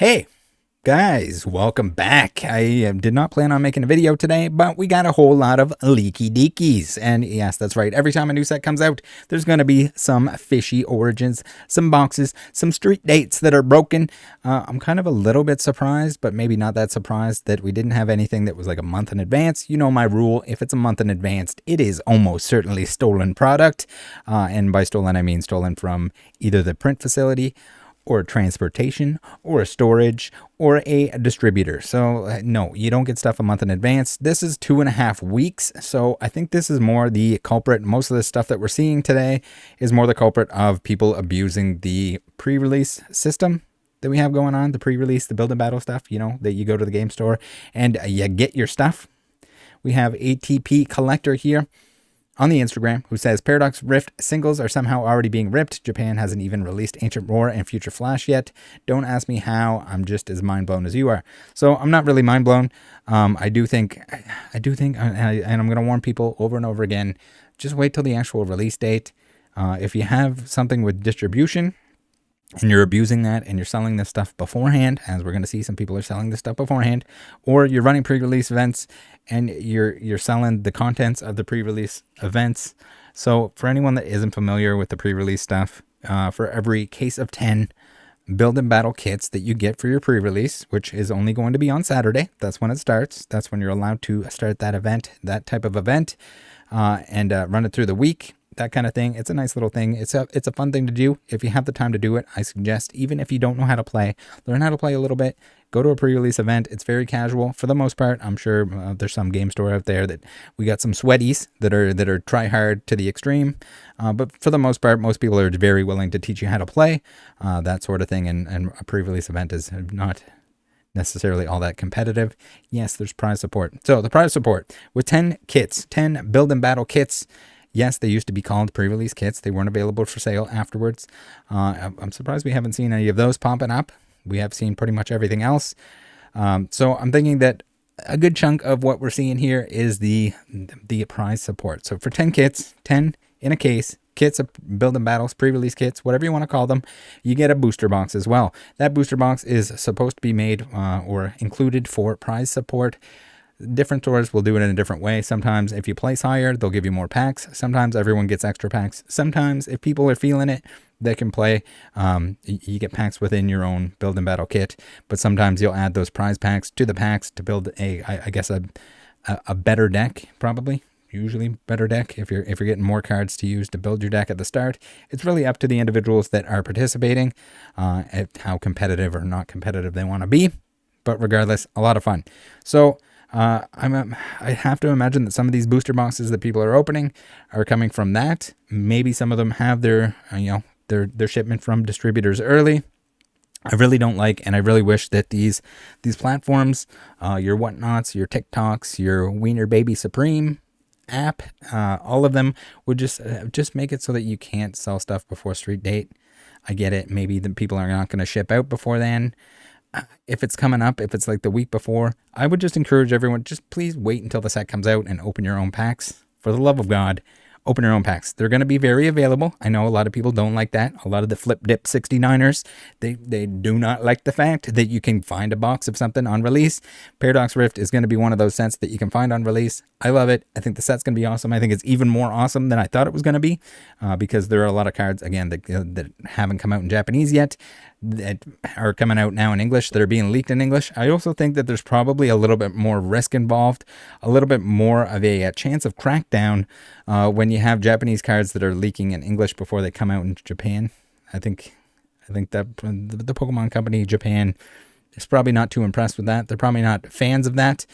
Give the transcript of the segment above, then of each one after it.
Hey guys, welcome back. I did not plan on making a video today, but we got a whole lot of leaky deakies. And yes, that's right. Every time a new set comes out, there's going to be some fishy origins, some boxes, some street dates that are broken. I'm kind of a little bit surprised, but maybe not that surprised that we didn't have anything that was like a month in advance. You know my rule. If it's a month in advance, it is almost certainly stolen product. And by stolen, I mean stolen from either the print facility or transportation or storage or a distributor. So no, you don't get stuff a month in advance. This is 2.5 weeks. So I think this is more the culprit. Most of the stuff that we're seeing today is more the culprit of people abusing the pre-release system that we have going on, the pre-release, the build and battle stuff, you know, that you go to the game store and you get your stuff. We have ATP Collector here on the Instagram who says Paradox Rift singles are somehow already being ripped. Japan hasn't even released Ancient Roar and Future Flash yet. Don't ask me how. I'm just as mind blown as you are. So I'm not really mind blown. I do think, and I'm going to warn people over and over again, just wait till the actual release date. If you have something with distribution and you're abusing that and you're selling this stuff beforehand, as we're going to see some people are selling this stuff beforehand, or you're running pre-release events and you're selling the contents of the pre-release events. So for anyone that isn't familiar with the pre-release stuff, for every case of 10 build and battle kits that you get for your pre-release, which is only going to be on Saturday, that's when it starts. That's when you're allowed to start that event, that type of event, and run it through the week. That kind of thing. It's a nice little thing. It's a fun thing to do. If you have the time to do it, I suggest, even if you don't know how to play, learn how to play a little bit. Go to a pre-release event. It's very casual for the most part. I'm sure there's some game store out there that we got some sweaties that are try hard to the extreme. But for the most part, most people are very willing to teach you how to play, that sort of thing. And a pre-release event is not necessarily all that competitive. Yes, there's prize support. So the prize support with 10 kits, 10 build and battle kits. Yes, they used to be called pre-release kits. They weren't available for sale afterwards. I'm surprised we haven't seen any of those popping up. We have seen pretty much everything else. So I'm thinking that a good chunk of what we're seeing here is the prize support. So for 10 kits, 10 in a case, kits of build and battles, pre-release kits, whatever you want to call them, you get a booster box as well. That booster box is supposed to be made or included for prize support. Different stores will do it in a different way. Sometimes if you place higher, they'll give you more packs. Sometimes everyone gets extra packs. Sometimes if people are feeling it, they can play. You get packs within your own build and battle kit, but sometimes you'll add those prize packs to the packs to build I guess a better deck, probably. Usually better deck if you're getting more cards to use to build your deck at the start. It's really up to the individuals that are participating, at how competitive or not competitive they want to be. But regardless, a lot of fun. So I have to imagine that some of these booster boxes that people are opening are coming from that. Maybe some of them have their their shipment from distributors early. I really don't like, and I really wish that these platforms, your Whatnots, your TikToks, your Wiener Baby Supreme app, all of them would just make it so that you can't sell stuff before street date. I get it. Maybe the people are not going to ship out before then. If it's coming up, if it's like the week before, I would just encourage everyone, just please wait until the set comes out and open your own packs. For the love of God, open your own packs. They're going to be very available. I know a lot of people don't like that. A lot of the flip dip 69ers, they do not like the fact that you can find a box of something on release. Paradox Rift is going to be one of those sets that you can find on release. I love it. I think the set's going to be awesome. I think it's even more awesome than I thought it was going to be, because there are a lot of cards, again, that haven't come out in Japanese yet, that are coming out now in English, that are being leaked in English. I also think that there's probably a little bit more risk involved, a little bit more of a chance of crackdown when you have Japanese cards that are leaking in English before they come out in Japan. I think that the Pokemon Company Japan is probably not too impressed with that. They're probably not fans of that.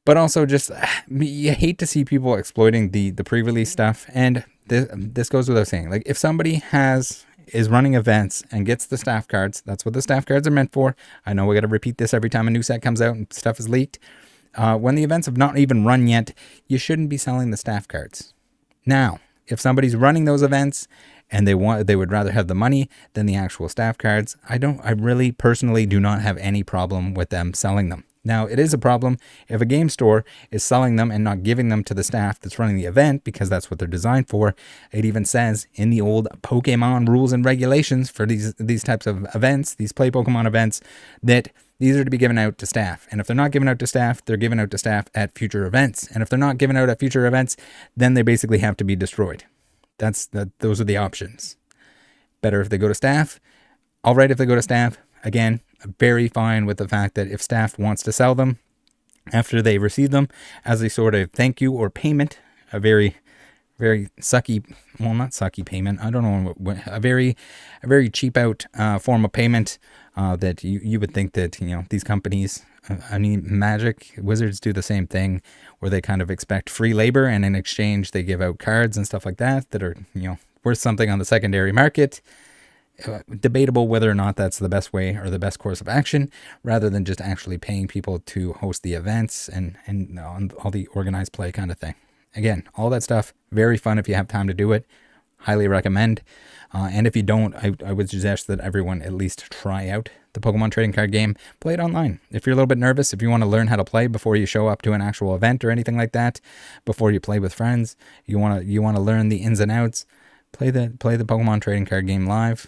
But also just, you hate to see people exploiting the pre-release stuff. And this goes without saying. Like, if somebody is running events and gets the staff cards, that's what the staff cards are meant for. I know we got to repeat this every time a new set comes out and stuff is leaked. When the events have not even run yet, you shouldn't be selling the staff cards. Now, if somebody's running those events and they would rather have the money than the actual staff cards, I really personally do not have any problem with them selling them. Now, it is a problem if a game store is selling them and not giving them to the staff that's running the event, because that's what they're designed for. It even says in the old Pokemon rules and regulations for these types of events, these Play Pokemon events, that these are to be given out to staff. And if they're not given out to staff, they're given out to staff at future events. And if they're not given out at future events, then they basically have to be destroyed. Those are the options. Better if they go to staff. All right if they go to staff. Again, very fine with the fact that if staff wants to sell them after they receive them as a sort of thank you or payment, a very sucky, well, not sucky payment, I don't know, a very cheap out form of payment that you would think that, you know, these companies, I mean, Magic, Wizards do the same thing, where they kind of expect free labor, and in exchange they give out cards and stuff like that that are, you know, worth something on the secondary market. Debatable whether or not that's the best way or the best course of action, rather than just actually paying people to host the events and all the organized play kind of thing. Again, all that stuff, very fun if you have time to do it. Highly recommend. And if you don't, I would suggest that everyone at least try out the Pokemon trading card game. Play it online. If you're a little bit nervous, if you want to learn how to play before you show up to an actual event or anything like that, before you play with friends, you want to learn the ins and outs, play the Pokemon trading card game live.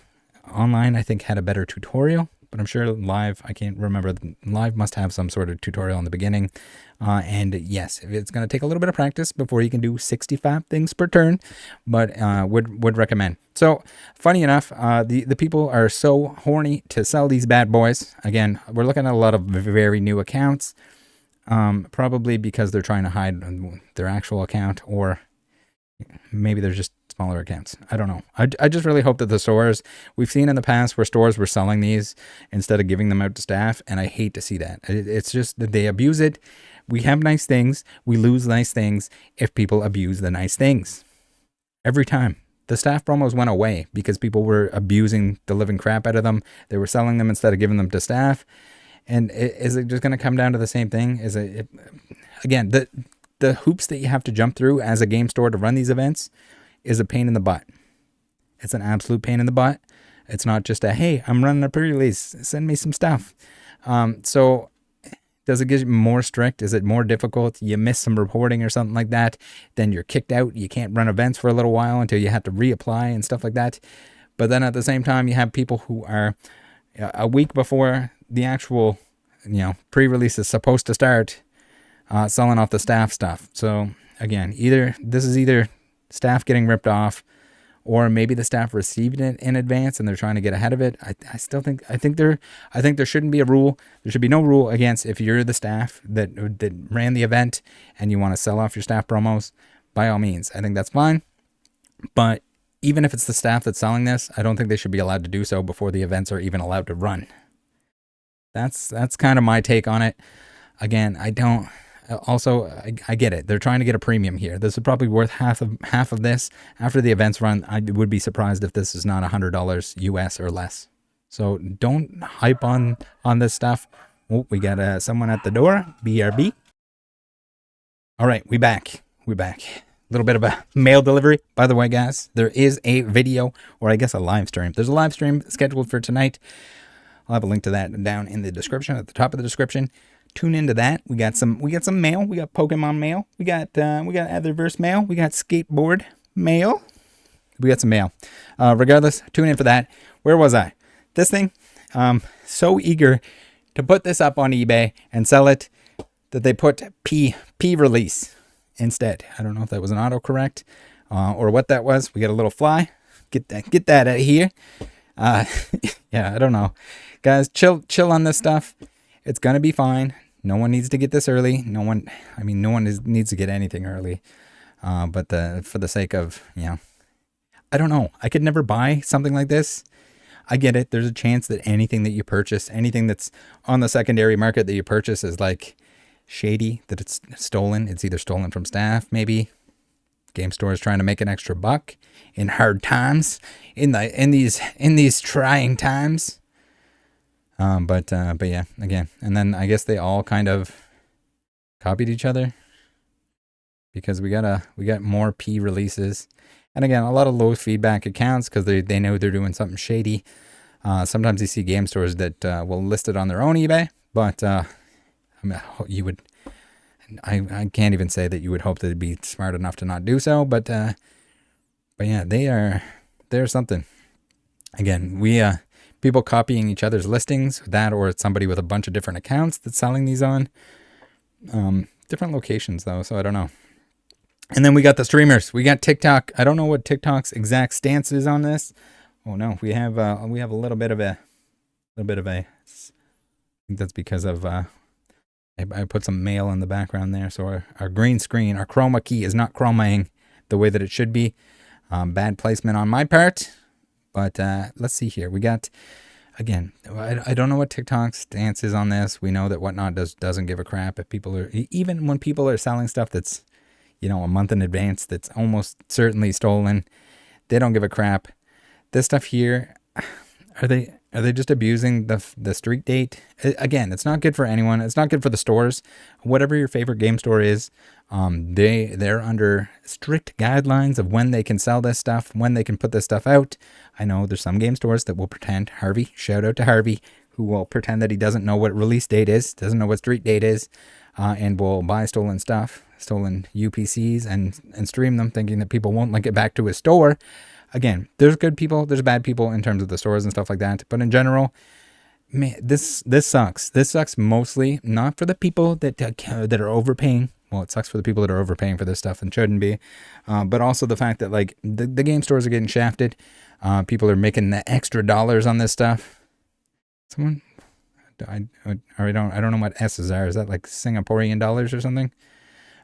Online, I think, had a better tutorial, but I'm sure live, I can't remember. Live must have some sort of tutorial in the beginning. And yes, it's going to take a little bit of practice before you can do 65 things per turn, but would recommend. So, funny enough, the people are so horny to sell these bad boys. Again, we're looking at a lot of very new accounts, probably because they're trying to hide their actual account, or maybe they're just smaller accounts. I don't know. I just really hope that the stores, we've seen in the past where stores were selling these instead of giving them out to staff, and I hate to see that. It's just that they abuse it. We have nice things. We lose nice things if people abuse the nice things. Every time. The staff promos went away because people were abusing the living crap out of them. They were selling them instead of giving them to staff. And is it just going to come down to the same thing? Again, the hoops that you have to jump through as a game store to run these events is a pain in the butt. It's an absolute pain in the butt. It's not just a, hey, I'm running a pre-release, send me some stuff. So does it get more strict? Is it more difficult? You miss some reporting or something like that, then you're kicked out. You can't run events for a little while until you have to reapply and stuff like that. But then at the same time, you have people who are a week before the actual, pre-release is supposed to start, selling off the staff stuff. So again, this is either staff getting ripped off, or maybe the staff received it in advance and they're trying to get ahead of it. I think there shouldn't be a rule. There should be no rule against, if you're the staff that ran the event and you want to sell off your staff promos, by all means. I think that's fine. But even if it's the staff that's selling this, I don't think they should be allowed to do so before the events are even allowed to run. That's kind of my take on it. Again, I get it. They're trying to get a premium here. This is probably worth half of this. After the events run, I would be surprised if this is not $100 US or less. So don't hype on this stuff. Oh, we got someone at the door. BRB. All right, we back. A little bit of a mail delivery. By the way, guys, there is a video, or I guess a live stream. There's a live stream scheduled for tonight. I'll have a link to that down in the description, at the top of the description. Tune into that. We got some mail. We got Pokemon mail. We got Otherverse mail. We got skateboard mail. We got some mail. Regardless, tune in for that. Where was I? This thing. So eager to put this up on eBay and sell it that they put P release instead. I don't know if that was an autocorrect or what that was. We got a little fly. Get that out of here. Yeah, I don't know. Guys, chill on this stuff. It's going to be fine. No one needs to get this early. No one needs to get anything early. But for the sake of, I don't know. I could never buy something like this. I get it. There's a chance that anything that you purchase, anything that's on the secondary market that you purchase is like shady, that it's stolen. It's either stolen from staff, maybe. Game stores trying to make an extra buck in hard times, in these trying times. But yeah, again, and then I guess they all kind of copied each other, because we got more P releases, and again, a lot of low feedback accounts because they know they're doing something shady. Sometimes you see game stores that will list it on their own eBay, but I mean, you would. I can't even say that you would hope that they'd be smart enough to not do so, but yeah, they're something. Again, we people copying each other's listings, that or it's somebody with a bunch of different accounts that's selling these on different locations though, so I don't know. And then we got the streamers. We got TikTok. I don't know what TikTok's exact stance is on this. Oh no, we have a little bit of a I think that's because of I put some mail in the background there, so our green screen, our chroma key is not chromaing the way that it should be. Bad placement on my part, but let's see here. We got, again, I don't know what TikTok's stance is on this. We know that Whatnot doesn't give a crap if people are, even when people are selling stuff that's, a month in advance, that's almost certainly stolen. They don't give a crap. This stuff here, are they just abusing the street date? Again, it's not good for anyone. It's not good for the stores. Whatever your favorite game store is, they're under strict guidelines of when they can sell this stuff, when they can put this stuff out. I know there's some game stores that will pretend, Harvey, shout out to Harvey, who will pretend that he doesn't know what release date is, doesn't know what street date is, and will buy stolen stuff, stolen UPCs, and stream them, thinking that people won't link it back to his store. Again, there's good people, there's bad people in terms of the stores and stuff like that. But in general, man, this sucks. This sucks mostly not for the people that are overpaying. Well, it sucks for the people that are overpaying for this stuff and shouldn't be. But also the fact that like the game stores are getting shafted. People are making the extra dollars on this stuff. Someone, I don't know what S's are. Is that like Singaporean dollars or something?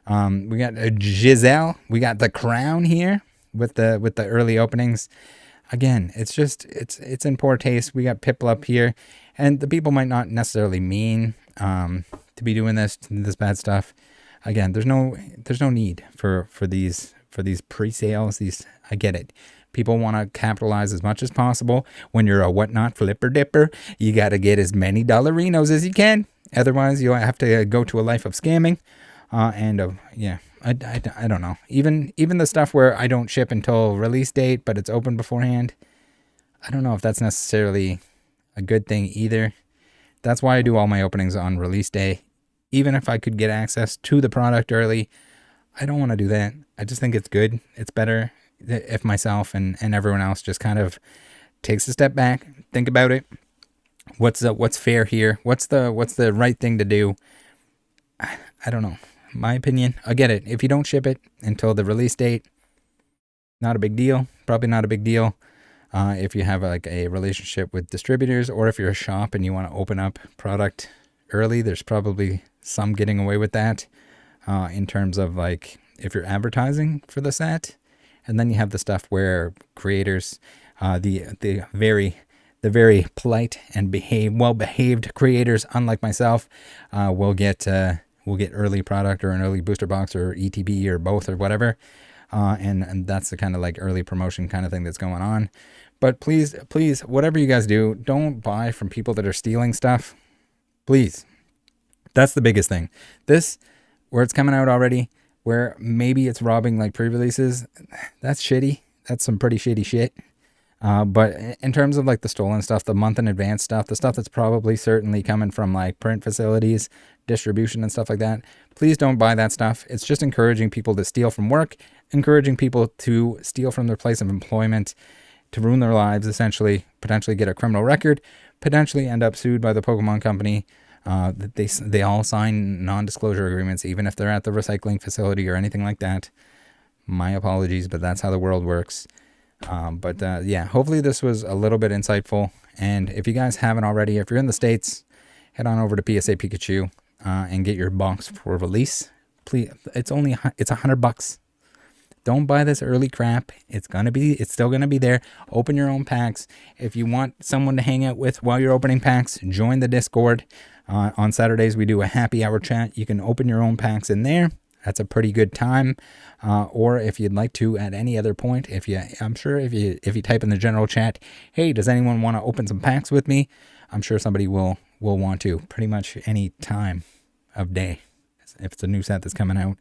We got Giselle. We got the Crown here. With the early openings. Again, it's in poor taste. We got Piplup here, and the people might not necessarily mean to be doing this bad stuff. Again, there's no need for these pre-sales. I get it. People want to capitalize as much as possible. When you're a Whatnot flipper dipper, you got to get as many dollarinos as you can. Otherwise, you'll have to go to a life of scamming. Yeah. I don't know. Even the stuff where I don't ship until release date, but it's open beforehand, I don't know if that's necessarily a good thing either. That's why I do all my openings on release day. Even if I could get access to the product early, I don't want to do that. I just think it's good. It's better if myself and everyone else just kind of takes a step back, think about it. What's fair here? What's the right thing to do? I don't know. My opinion, I get it. If you don't ship it until the release date, not a big deal. Probably not a big deal. If you have like a relationship with distributors, or if you're a shop and you want to open up product early, there's probably some getting away with that. In terms of like if you're advertising for the set, and then you have the stuff where creators, the very polite and well-behaved creators, unlike myself, will get early product or an early booster box or ETB or both or whatever. And that's the kind of like early promotion kind of thing that's going on. But please, whatever you guys do, don't buy from people that are stealing stuff. Please. That's the biggest thing. This, where it's coming out already, where maybe it's robbing like pre-releases, that's shitty. That's some pretty shitty shit. But in terms of like the stolen stuff, the month in advance stuff, the stuff that's probably certainly coming from like print facilities, distribution and stuff like that, please don't buy that stuff. It's just encouraging people to steal from work, encouraging people to steal from their place of employment, to ruin their lives, essentially, potentially get a criminal record, potentially end up sued by the Pokemon company. They all sign non-disclosure agreements, even if they're at the recycling facility or anything like that. My apologies, but that's how the world works. Yeah, hopefully this was a little bit insightful. And if you guys haven't already, if you're in the States, head on over to PSA Pikachu and get your box for release. Please, it's $100. Don't buy this early crap. It's still gonna be there. Open your own packs. If you want someone to hang out with while you're opening packs, join the Discord. On Saturdays we do a happy hour chat. You can open your own packs in there. That's a pretty good time. Or if you'd like to at any other point, I'm sure if you type in the general chat, hey, does anyone want to open some packs with me? I'm sure somebody will want to pretty much any time of day. If it's a new set that's coming out,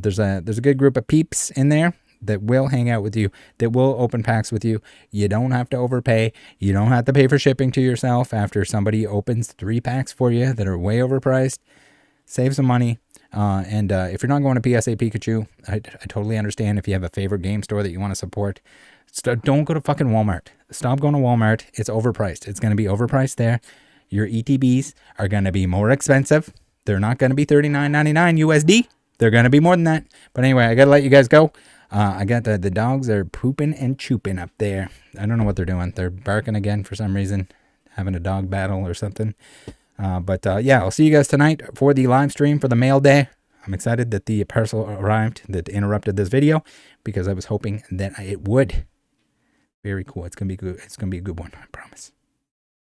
there's a good group of peeps in there that will hang out with you, that will open packs with you. You don't have to overpay. You don't have to pay for shipping to yourself after somebody opens 3 packs for you that are way overpriced. Save some money. And if you're not going to PSA Pikachu, I totally understand if you have a favorite game store that you want to support. Don't go to fucking Walmart. Stop going to Walmart. It's overpriced. It's going to be overpriced there. Your ETBs are going to be more expensive. They're not going to be $39.99 USD. They're going to be more than that. But anyway, I got to let you guys go. I got the dogs are pooping and chooping up there. I don't know what they're doing. They're barking again for some reason, having a dog battle or something. But yeah, I'll see you guys tonight for the live stream for the mail day. I'm excited that the parcel arrived that interrupted this video because I was hoping that it would. Very cool. It's going to be good. It's going to be a good one. I promise.